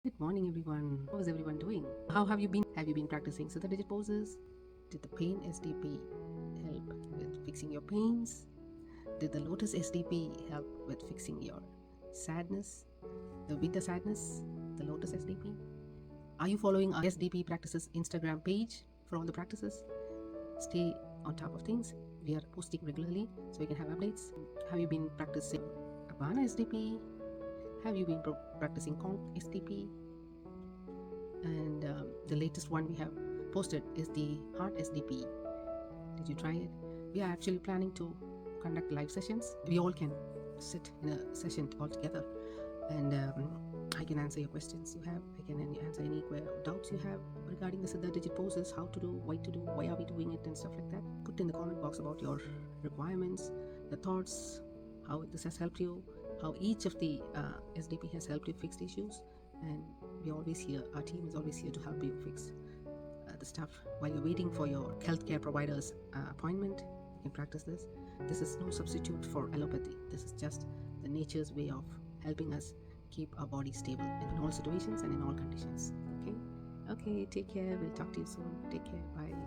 Good morning, everyone. How is everyone doing? How have you been? Have you been practicing Siddha Digit Poses? Did the Pain SDP help with fixing your pains? Did the Lotus SDP help with fixing your sadness? The winter sadness? The Lotus SDP? Are you following our SDPPractices Instagram page for all the practices? Stay on top of things. We are posting regularly so you can have updates. Have you been practicing Abaana SDP? Have you been practicing SDP? And the latest one we have posted is the Heart SDP. Did you try it? We are actually planning to conduct live sessions. We all can sit in a session all together, and I can answer your questions you have. I can answer any doubts you have regarding the Siddha Digit Poses, how to do, why to do, why are we doing it, and stuff like that. Put in the comment box about your requirements, the thoughts, how this has helped you, how each of the SDP has helped you fix the issues. And we're always here, our team is always here to help you fix the stuff. While you're waiting for your healthcare provider's appointment, you can practice this. This is no substitute for allopathy. This is just the nature's way of helping us keep our body stable in all situations and in all conditions. Okay, take care. We'll talk to you soon. Take care. Bye.